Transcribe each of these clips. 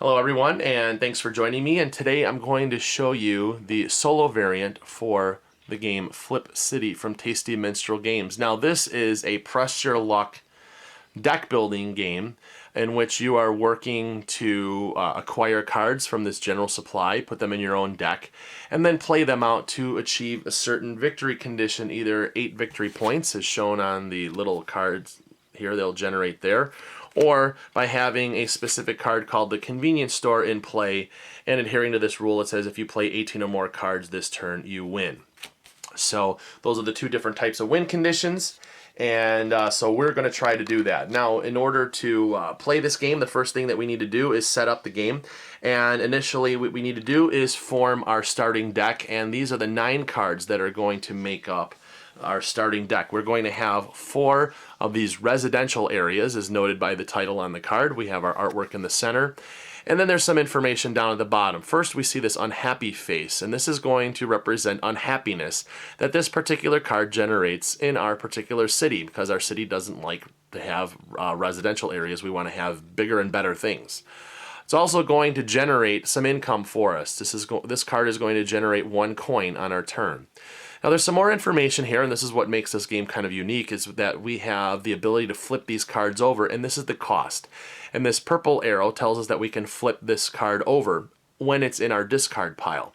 Hello everyone, and thanks for joining me. And today I'm going to show you the solo variant for the game Flip City from Tasty Minstrel Games. Now this is a press your luck deck building game in which you are working to acquire cards from this general supply, put them in your own deck, and then play them out to achieve a certain victory condition, either 8 victory points as shown on the little cards here they'll generate there, or by having a specific card called the convenience store in play and adhering to this rule. It says if you play 18 or more cards this turn, you win. So those are the two different types of win conditions, and so we're going to try to do that. Now, in order to play this game, the first thing that we need to do is set up the game, and initially what we need to do is form our starting deck, and these are the 9 cards that are going to make up our starting deck. We're going to have 4 of these residential areas as noted by the title on the card. We have our artwork in the center, and then there's some information down at the bottom. First we see this unhappy face, and this is going to represent unhappiness that this particular card generates in our particular city, because our city doesn't like to have residential areas. We want to have bigger and better things. It's also going to generate some income for us. This card is going to generate 1 coin on our turn. Now there's some more information here, and this is what makes this game kind of unique, is that we have the ability to flip these cards over, and this is the cost. And this purple arrow tells us that we can flip this card over when it's in our discard pile.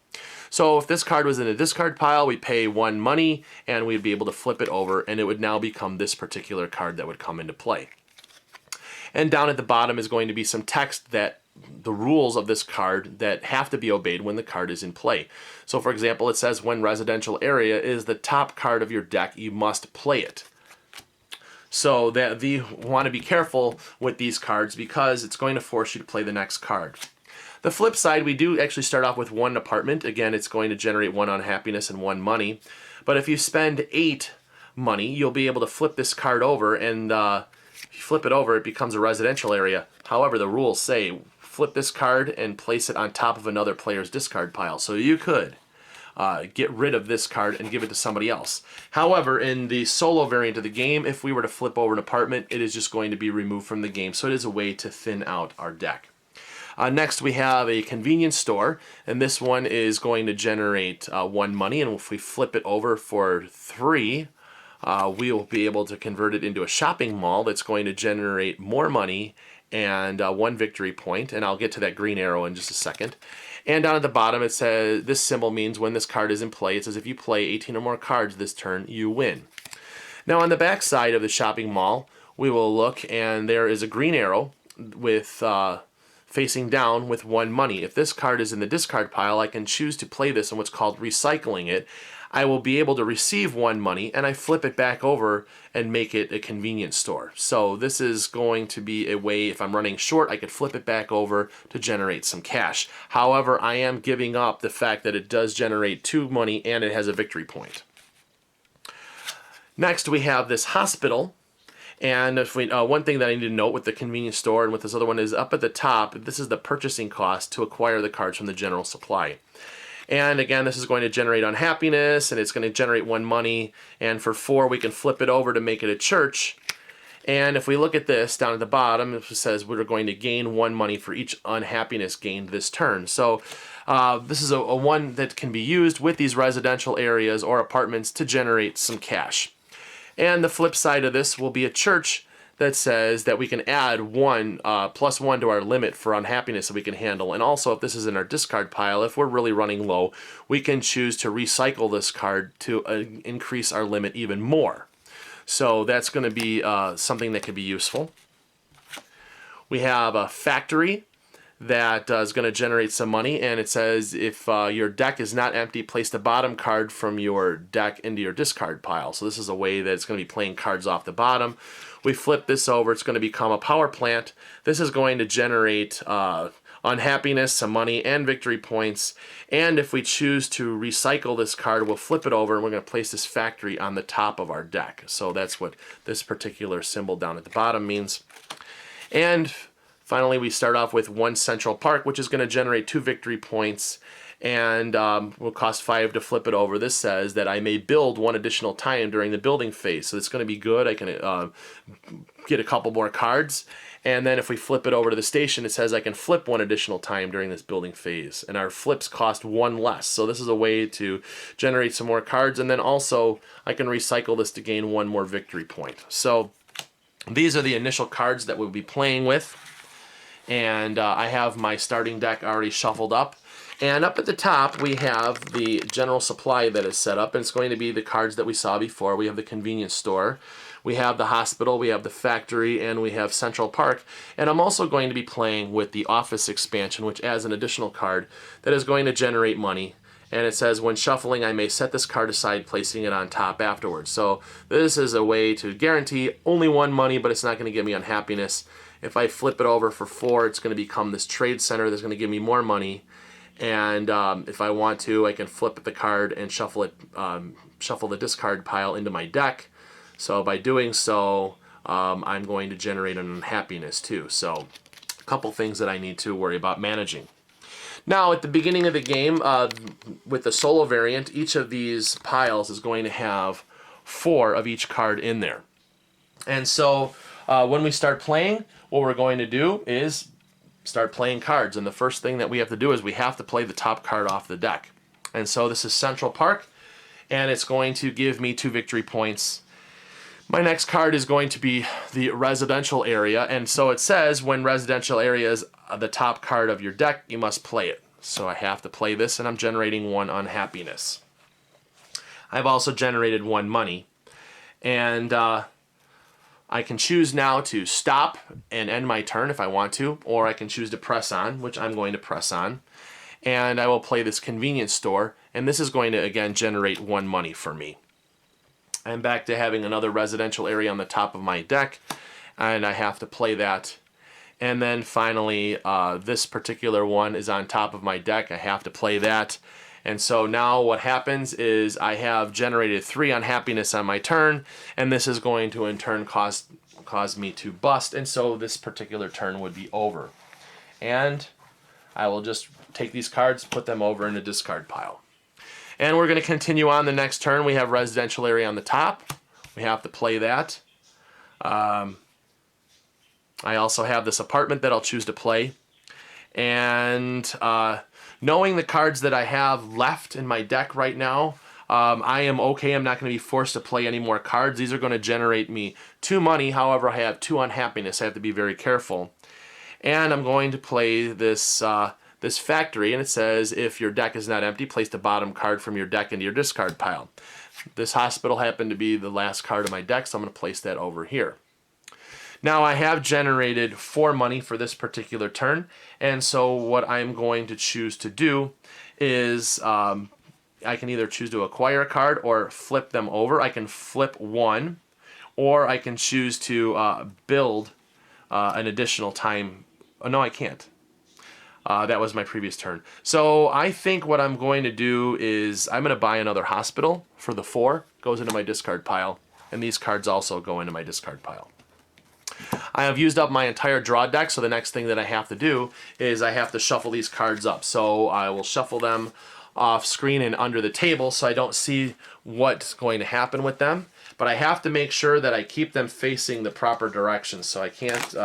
So if this card was in a discard pile, we pay 1 money, and we'd be able to flip it over, and it would now become this particular card that would come into play. And down at the bottom is going to be some text that the rules of this card that have to be obeyed when the card is in play. So for example, it says when residential area is the top card of your deck, you must play it. So that you want to be careful with these cards because it's going to force you to play the next card. The flip side, we do actually start off with 1 apartment. Again, it's going to generate 1 unhappiness and 1 money. But if you spend 8 money, you'll be able to flip this card over, and if you flip it over, it becomes a residential area. However, the rules say flip this card and place it on top of another player's discard pile. So you could get rid of this card and give it to somebody else. However, in the solo variant of the game, if we were to flip over an apartment, it is just going to be removed from the game. So it is a way to thin out our deck. Next, we have a convenience store, and this one is going to generate 1 money, and if we flip it over for 3, we will be able to convert it into a shopping mall that's going to generate more money and 1 victory point, and I'll get to that green arrow in just a second. And down at the bottom it says this symbol means when this card is in play. It says if you play 18 or more cards this turn, you win. Now on the back side of the shopping mall, we will look, and there is a green arrow with facing down with 1 money. If this card is in the discard pile, I can choose to play this in what's called recycling it. I will be able to receive 1 money, and I flip it back over and make it a convenience store. So this is going to be a way, if I'm running short, I could flip it back over to generate some cash. However, I am giving up the fact that it does generate 2 money and it has a victory point. Next, we have this hospital. And if we, one thing that I need to note with the convenience store and with this other one is up at the top, this is the purchasing cost to acquire the cards from the general supply. And again, this is going to generate unhappiness, and it's going to generate 1 money, and for 4 we can flip it over to make it a church. And if we look at this down at the bottom, it says we're going to gain 1 money for each unhappiness gained this turn. So this is a one that can be used with these residential areas or apartments to generate some cash. And the flip side of this will be a church that says that we can add 1 plus 1 to our limit for unhappiness that we can handle. And also, if this is in our discard pile, if we're really running low, we can choose to recycle this card to increase our limit even more. So that's going to be something that could be useful. We have a factory that is going to generate some money, and it says if your deck is not empty, place the bottom card from your deck into your discard pile. So this is a way that it's going to be playing cards off the bottom. We flip this over, it's going to become a power plant. This is going to generate unhappiness, some money, and victory points. And if we choose to recycle this card, we'll flip it over and we're going to place this factory on the top of our deck. So that's what this particular symbol down at the bottom means. And finally, we start off with 1 Central Park, which is going to generate 2 victory points, and will cost 5 to flip it over. This says that I may build 1 additional time during the building phase, so it's going to be good. I can get a couple more cards, And then if we flip it over to the station, it says I can flip one additional time during this building phase. And our flips cost one less. So this is a way to generate some more cards. And then also I can recycle this to gain one more victory point. So these are the initial cards that we'll be playing with. And I have my starting deck already shuffled up. And up at the top, we have the general supply that is set up. And it's going to be the cards that we saw before. We have the convenience store. We have the hospital, we have the factory, and we have Central Park. And I'm also going to be playing with the office expansion, which adds an additional card that is going to generate money. And it says, when shuffling, I may set this card aside, placing it on top afterwards. So this is a way to guarantee only one money, but it's not going to give me unhappiness. If I flip it over for 4, it's going to become this trade center that's going to give me more money. And if I want to, I can flip the card and shuffle it, shuffle the discard pile into my deck. So by doing so, I'm going to generate an unhappiness too. So a couple things that I need to worry about managing. Now at the beginning of the game, with the solo variant, each of these piles is going to have 4 of each card in there. And so when we start playing, what we're going to do is start playing cards. And the first thing that we have to do is we have to play the top card off the deck. And so this is Central Park, and it's going to give me 2 victory points. My next card is going to be the residential area, and so it says when residential area is the top card of your deck, you must play it. So I have to play this, and I'm generating 1 unhappiness. I've also generated 1 money, and I can choose now to stop and end my turn if I want to, or I can choose to press on, which I'm going to press on. And I will play this convenience store, and this is going to again generate 1 money for me. I'm back to having another residential area on the top of my deck, and I have to play that. And then finally, this particular one is on top of my deck. I have to play that. And so now what happens is I have generated 3 unhappiness on my turn, and this is going to in turn cause me to bust, and so this particular turn would be over. And I will just take these cards, put them over in the discard pile. And we're going to continue on the next turn. We have residential area on the top. We have to play that. I also have this apartment that I'll choose to play. And knowing the cards that I have left in my deck right now, I am okay. I'm not going to be forced to play any more cards. These are going to generate me 2 money. However, I have 2 unhappiness. I have to be very careful. And I'm going to play this this factory, and it says if your deck is not empty, place the bottom card from your deck into your discard pile. This hospital happened to be the last card of my deck, so I'm going to place that over here. Now I have generated 4 money for this particular turn, and so what I'm going to choose to do is I can either choose to acquire a card or flip them over. I can flip 1, or I can choose to build an additional time. Oh, no, I can't. That was my previous turn. So I think what I'm going to do is I'm going to buy another hospital for the 4. Goes into my discard pile. And these cards also go into my discard pile. I have used up my entire draw deck, so the next thing that I have to do is I have to shuffle these cards up. So I will shuffle them off screen and under the table so I don't see what's going to happen with them. But I have to make sure that I keep them facing the proper direction. So I can't...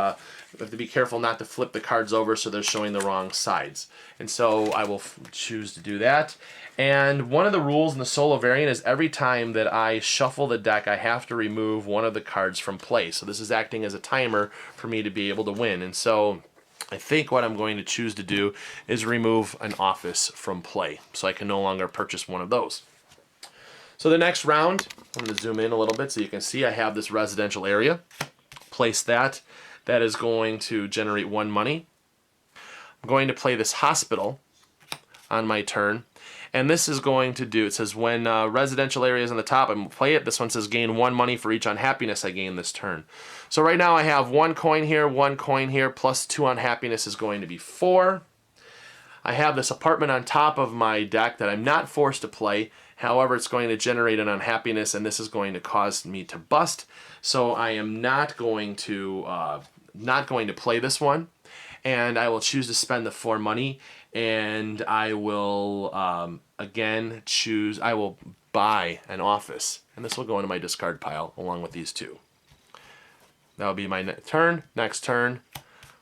I have to be careful not to flip the cards over so they're showing the wrong sides. And so I will choose to do that. And one of the rules in the solo variant is every time that I shuffle the deck, I have to remove 1 of the cards from play. So this is acting as a timer for me to be able to win. And so I think what I'm going to choose to do is remove an office from play, so I can no longer purchase 1 of those. So the next round, I'm going to zoom in a little bit so you can see I have this residential area. Place that. That is going to generate 1 money. I'm going to play this hospital on my turn. And this is going to do, it says when residential area is on the top, I'm going to play it. This one says gain 1 money for each unhappiness I gain this turn. So right now I have 1 coin here, 1 coin here, plus 2 unhappiness is going to be 4. I have this apartment on top of my deck that I'm not forced to play. However, it's going to generate an unhappiness, and this is going to cause me to bust. So I am not going to play this one, and I will choose to spend the 4 money, and I will again choose. I will buy an office, and this will go into my discard pile along with these 2. That'll be my turn. Next turn,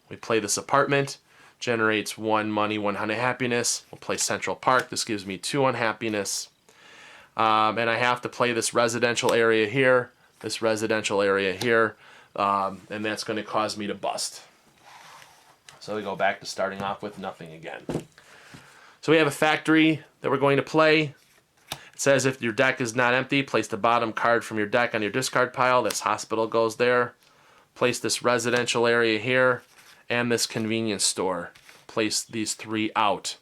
we play this apartment. Generates 1 money, 1 unhappiness. We'll play Central Park. This gives me 2 unhappiness. And I have to play this residential area here, this residential area here, and that's going to cause me to bust. So we go back to starting off with nothing again. So we have a factory that we're going to play. It says if your deck is not empty, place the bottom card from your deck on your discard pile. This hospital goes there. Place this residential area here and this convenience store. Place these 3 out.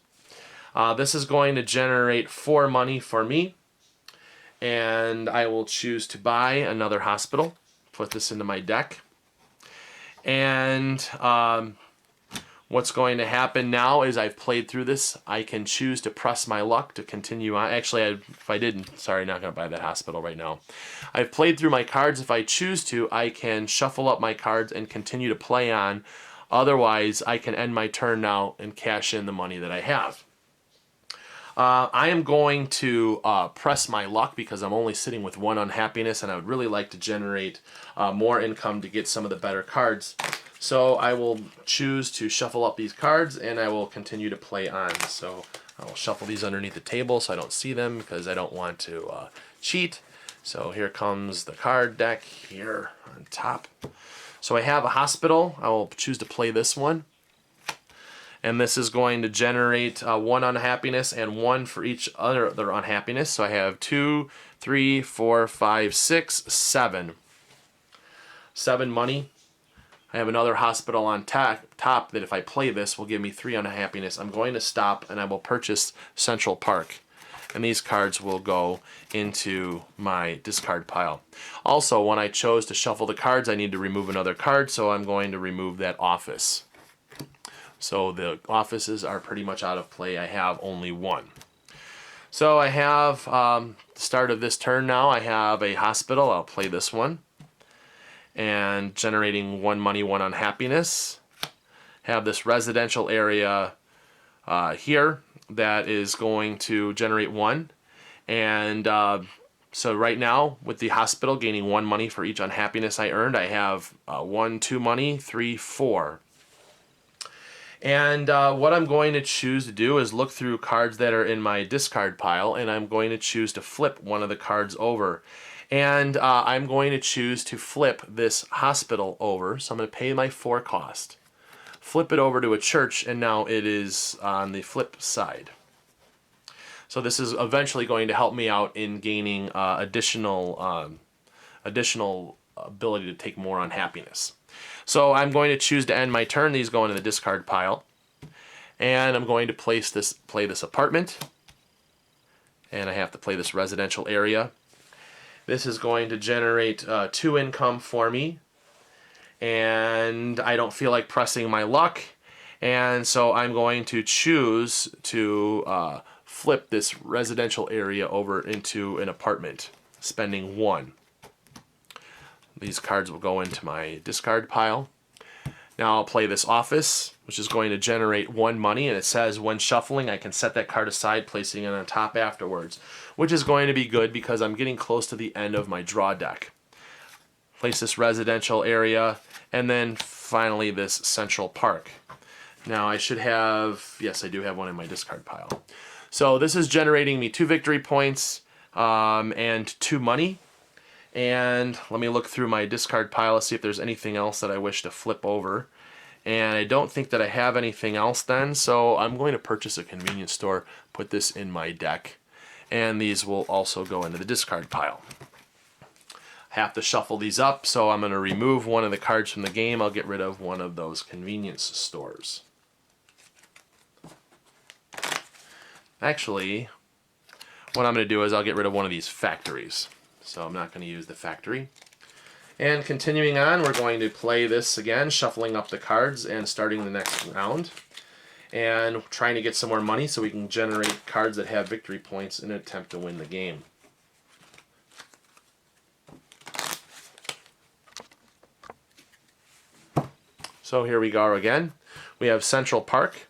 This is going to generate 4 money for me. And I will choose to buy another hospital. Put this into my deck. And what's going to happen now is I've played through this. I can choose to press my luck to continue on. Actually, if I didn't, sorry, not going to buy that hospital right now. I've played through my cards. If I choose to, I can shuffle up my cards and continue to play on. Otherwise, I can end my turn now and cash in the money that I have. I am going to press my luck because I'm only sitting with 1 unhappiness, and I would really like to generate more income to get some of the better cards. So I will choose to shuffle up these cards, and I will continue to play on. So I will shuffle these underneath the table so I don't see them because I don't want to cheat. So here comes the card deck here on top. So I have a hospital. I will choose to play this one. And this is going to generate 1 unhappiness and 1 for each other unhappiness. So I have 2, 3, 4, 5, 6, 7. 7 money. I have another hospital on top that if I play this will give me 3 unhappiness. I'm going to stop and I will purchase Central Park. And these cards will go into my discard pile. Also, when I chose to shuffle the cards, I need to remove another card, so I'm going to remove that office. So the offices are pretty much out of play. I have only 1. So I have the start of this turn now. I have a hospital. I'll play this one. And generating 1 money, 1 unhappiness. Have this residential area here that is going to generate 1. And so right now, with the hospital gaining 1 money for each unhappiness I earned, I have 1, 2 money, 3, 4. And what I'm going to choose to do is look through cards that are in my discard pile, and I'm going to choose to flip one of the cards over. And I'm going to choose to flip this hospital over, so I'm going to pay my 4 cost. Flip it over to a church, and now it is on the flip side. So this is eventually going to help me out in gaining additional ability to take more unhappiness. So I'm going to choose to end my turn. These go into the discard pile. And I'm going to play this apartment. And I have to play this residential area. This is going to generate 2 income for me. And I don't feel like pressing my luck. And so I'm going to choose to flip this residential area over into an apartment, spending 1. These cards will go into my discard pile. Now I'll play this office, which is going to generate 1 money, and it says when shuffling I can set that card aside, placing it on top afterwards, which is going to be good because I'm getting close to the end of my draw deck. Place this residential area, and then finally this Central Park. Now I should have, yes, I do have 1 in my discard pile. So this is generating me 2 victory points and 2 money. And let me look through my discard pile to see if there's anything else that I wish to flip over. And I don't think that I have anything else then, so I'm going to purchase a convenience store, put this in my deck, and these will also go into the discard pile. I have to shuffle these up, so I'm going to remove 1 of the cards from the game. I'll get rid of 1 of those convenience stores. Actually, what I'm going to do is I'll get rid of 1 of these factories. So I'm not going to use the factory. And continuing on, we're going to play this again, shuffling up the cards and starting the next round. And trying to get some more money so we can generate cards that have victory points in an attempt to win the game. So here we go again. We have Central Park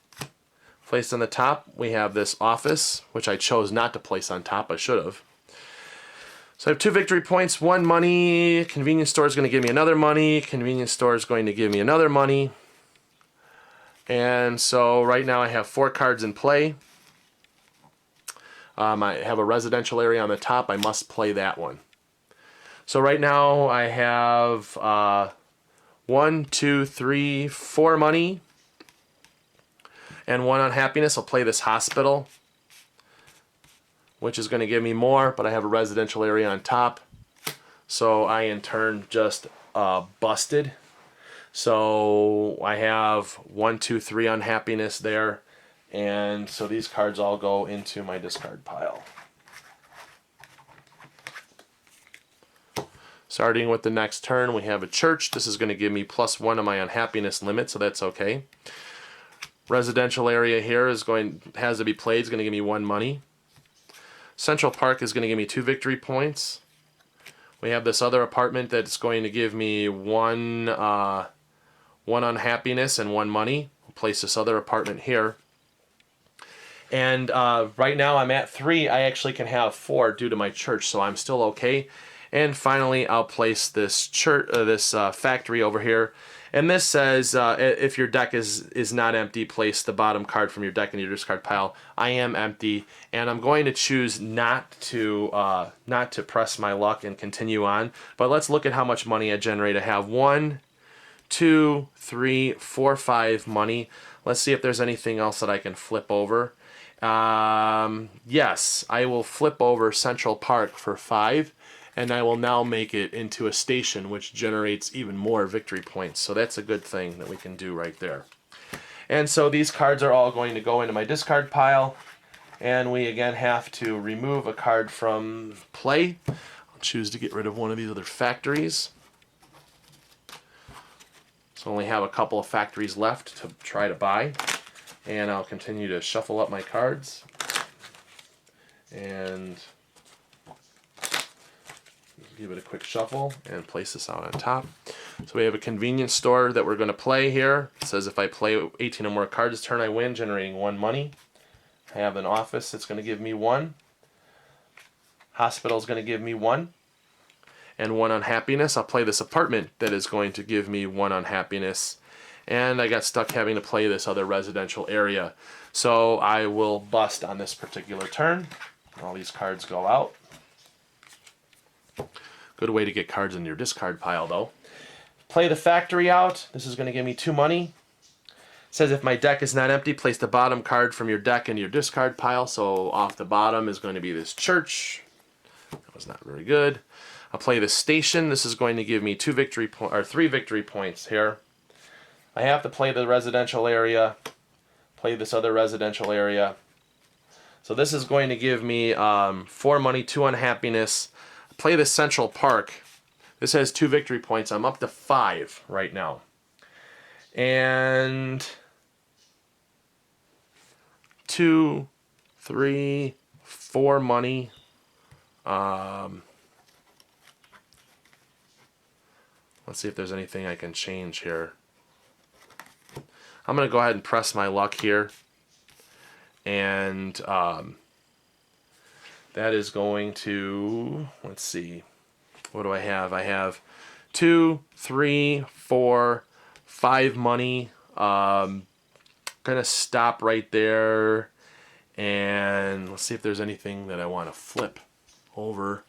placed on the top. We have this office, which I chose not to place on top. I should have. So I have 2 victory points, 1 money. Convenience store is going to give me another money. Convenience store is going to give me another money. And so right now I have 4 cards in play. I have a residential area on the top. I must play that one. So right now I have 1, 2, 3, 4 money and 1 unhappiness. I'll play this hospital, which is going to give me more, but I have a residential area on top. So I in turn just busted. So I have 1, 2, 3 unhappiness there. And so these cards all go into my discard pile. Starting with the next turn, we have a church. This is going to give me +1 on my unhappiness limit, so that's okay. Residential area here has to be played. It's going to give me 1 money. Central Park is going to give me 2 victory points. We have this other apartment that's going to give me 1 unhappiness and 1 money. We'll place this other apartment here. And right now I'm at 3. I actually can have 4 due to my church, so I'm still okay. And finally, I'll place this factory over here. And this says, if your deck is not empty, place the bottom card from your deck in your discard pile. I am empty, and I'm going to choose not to press my luck and continue on. But let's look at how much money I generate. I have 1, 2, 3, 4, 5 money. Let's see if there's anything else that I can flip over. Yes, I will flip over Central Park for 5, and I will now make it into a station, which generates even more victory points. So that's a good thing that we can do right there. And so these cards are all going to go into my discard pile, and we again have to remove a card from play. I'll choose to get rid of one of these other factories. So I only have a couple of factories left to try to buy. And I'll continue to shuffle up my cards. And give it a quick shuffle and place this out on top. So we have a convenience store that we're going to play here. It says if I play 18 or more cards this turn, I win, generating 1 money. I have an office that's going to give me 1. Hospital is going to give me 1. And 1 unhappiness. I'll play this apartment that is going to give me 1 unhappiness. And I got stuck having to play this other residential area. So I will bust on this particular turn. All these cards go out. Good way to get cards in your discard pile, though. Play the factory out. This is going to give me 2 money. It says if my deck is not empty, place the bottom card from your deck into your discard pile. So off the bottom is going to be this church. That was not very good. I'll play the station. This is going to give me 3 victory points here. I have to play the residential area, play this other residential area. So this is going to give me 4 money, 2 unhappiness. Play the Central Park. This has 2 victory points. I'm up to 5 right now. And 2, 3, 4 money. Let's see if there's anything I can change here. I'm going to go ahead and press my luck here. And that is going to, let's see, what do I have? I have 2, 3, 4, 5 money. Going to stop right there. And let's see if there's anything that I want to flip over.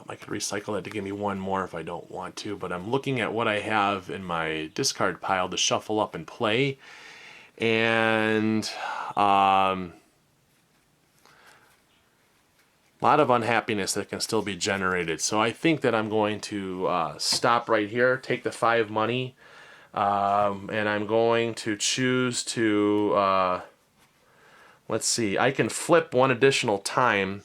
I could recycle that to give me 1 more if I don't want to, but I'm looking at what I have in my discard pile to shuffle up and play, and a lot of unhappiness that can still be generated. So I think that I'm going to stop right here, take the 5 money, and I'm going to choose to, let's see, I can flip 1 additional time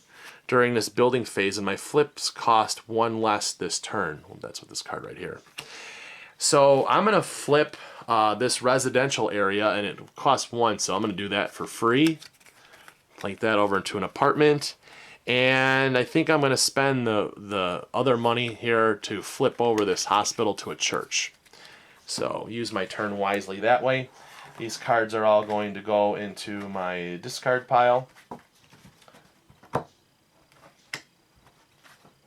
during this building phase, and my flips cost 1 less this turn. Well, that's what this card right here. So I'm going to flip this residential area, and it costs 1, so I'm going to do that for free. Plink that over into an apartment. And I think I'm going to spend the other money here to flip over this hospital to a church. So use my turn wisely that way. These cards are all going to go into my discard pile.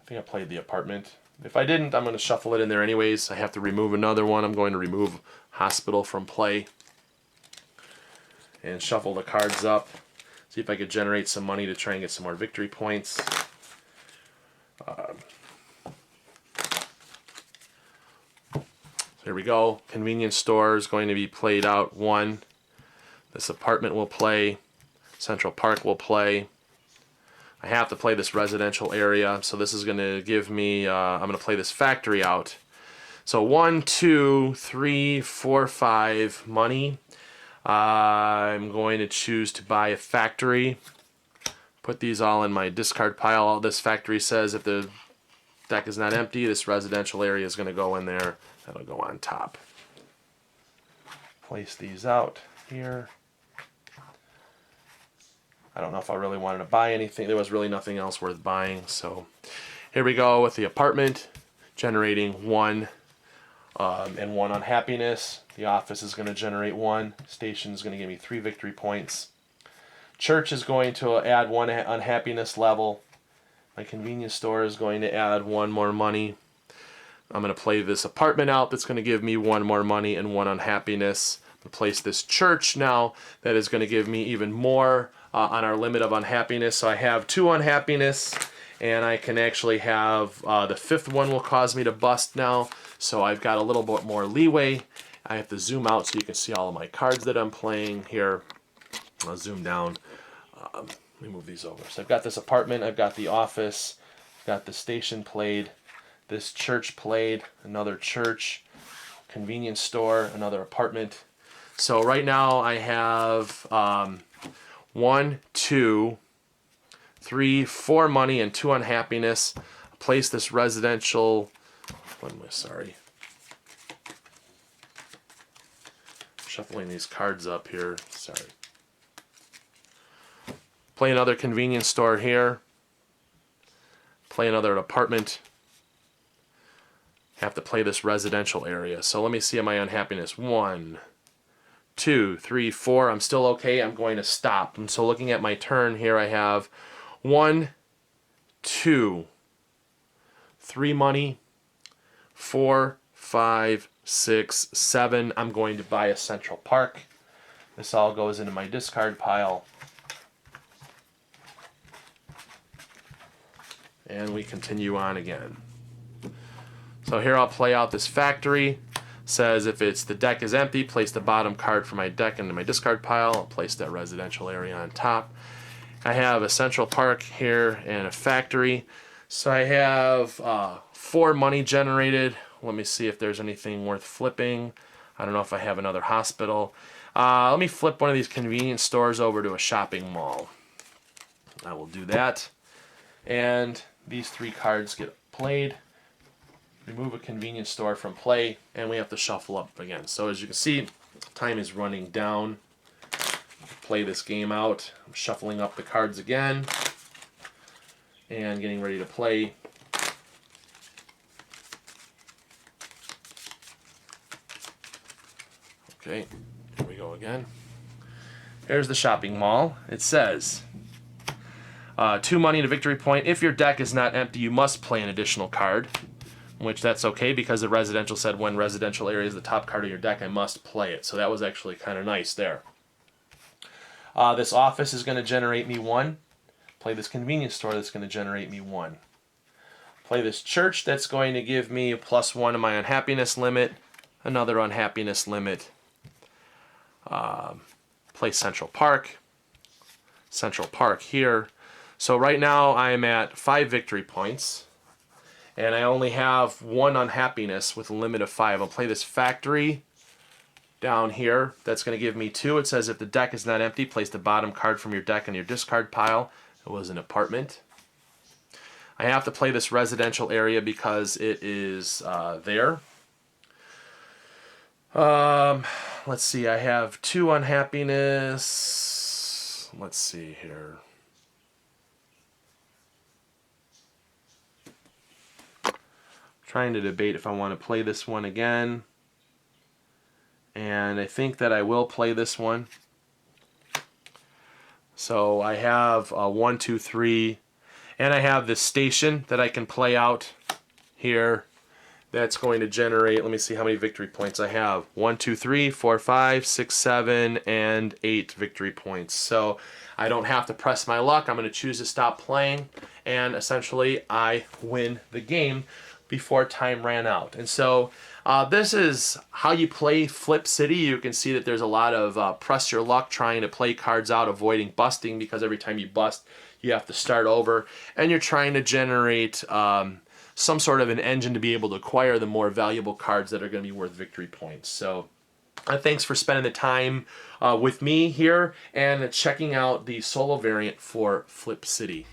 think I played the apartment. If I didn't, I'm going to shuffle it in there anyways. I have to remove another one. I'm going to remove hospital from play. And shuffle the cards up. See if I could generate some money to try and get some more victory points. Here we go. Convenience store is going to be played out 1. This apartment will play. Central Park will play. I have to play this residential area, so this is going to give me, I'm going to play this factory out. So 1, 2, 3, 4, 5, money. I'm going to choose to buy a factory. Put these all in my discard pile. All this factory says if the deck is not empty, this residential area is going to go in there. That'll go on top. Place these out here. I don't know if I really wanted to buy anything. There was really nothing else worth buying. So here we go with the apartment, generating 1 and 1 unhappiness. The office is going to generate 1. Station is going to give me 3 victory points. Church is going to add 1 unhappiness level. My convenience store is going to add 1 more money. I'm going to play this apartment out. That's going to give me 1 more money and 1 unhappiness. Place this church now that is going to give me even more on our limit of unhappiness. So I have 2 unhappiness, and I can actually have the 5th one will cause me to bust now. So I've got a little bit more leeway. I have to zoom out so you can see all of my cards that I'm playing here. I'll zoom down. Let me move these over. So I've got this apartment, I've got the office, I've got the station played, this church played, another church, convenience store, another apartment. So right now I have 1, 2, 3, 4 money and 2 unhappiness. Place this residential. Sorry. Shuffling these cards up here. Sorry. Play another convenience store here. Play another apartment. Have to play this residential area. So let me see my unhappiness. 1, 2, 3, 4. I'm still okay. I'm going to stop. And so looking at my turn here, I have 1, 2, 3 money, 4, 5, 6, 7. I'm going to buy a Central Park. This all goes into my discard pile. And we continue on again. So here I'll play out this factory. Says if it's the deck is empty, place the bottom card for my deck into my discard pile. I'll place that residential area on top. I have a Central Park here and a factory. So I have 4 money generated. Let me see if there's anything worth flipping. I don't know if I have another hospital. Let me flip one of these convenience stores over to a shopping mall. I will do that. And these 3 cards get played. Remove a convenience store from play, and we have to shuffle up again. So as you can see, time is running down. Play this game out. I'm shuffling up the cards again and getting ready to play. Okay, here we go again. Here's the shopping mall. It says 2 money and a victory point. If your deck is not empty, you must play an additional card. Which that's okay because the residential said when residential area is the top card of your deck, I must play it. So that was actually kind of nice there. This office is going to generate me 1. Play this convenience store that's going to generate me 1. Play this church that's going to give me a +1 to my unhappiness limit. Another unhappiness limit. Play Central Park. Central Park here. So right now I'm at 5 victory points. And I only have 1 unhappiness with a limit of 5. I'll play this factory down here. That's going to give me 2. It says if the deck is not empty, place the bottom card from your deck in your discard pile. It was an apartment. I have to play this residential area because it is there. Let's see. I have 2 unhappiness. Let's see here. Trying to debate if I want to play this one again. And I think that I will play this one. So I have 1, 2, 3. And I have this station that I can play out here. That's going to generate, let me see how many victory points I have. 1, 2, 3, 4, 5, 6, 7, and 8 victory points. So I don't have to press my luck. I'm going to choose to stop playing, and essentially I win the game before time ran out. And so this is how you play Flip City. You can see that there's a lot of press your luck, trying to play cards out, avoiding busting, because every time you bust, you have to start over. And you're trying to generate some sort of an engine to be able to acquire the more valuable cards that are going to be worth victory points. So thanks for spending the time with me here and checking out the solo variant for Flip City.